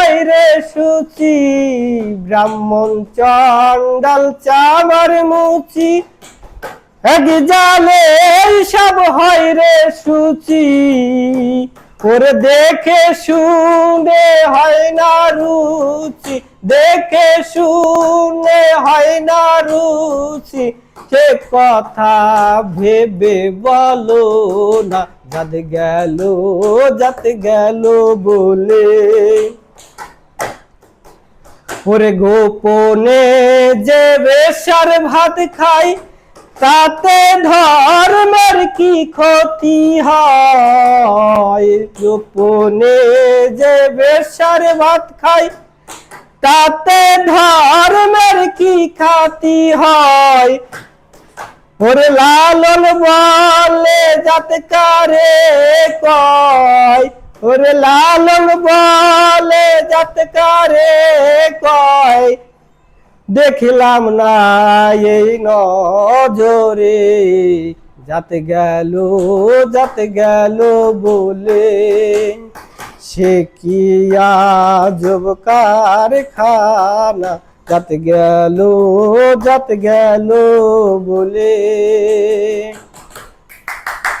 হয় রে সুচি, ব্রাহ্মণ চণ্ডাল চামার মুচি, এক জালে সব হয় রে সুচি। ওরে দেখে শুনে হয় না রুচি, দেখে শুনে হয় না রুচি, সে কথা ভেবে বলো না, জাত গেল বলে। ওরে গোপনে যে বেশার ভাত খাই, তাতে ধর্মের কি ক্ষতি হয়। গোপনে যে বেশার ভাত খাই, তাতে ধর্মের কি ক্ষতি হয়। ওরে লালন বলে জাত কারে কয়, ওরে লালন বলে জাত কারে কয়, দেখলাম না এই নজরে, জাত গেল বলে। সে কি আজব কারখানা, জাত গেল বলে।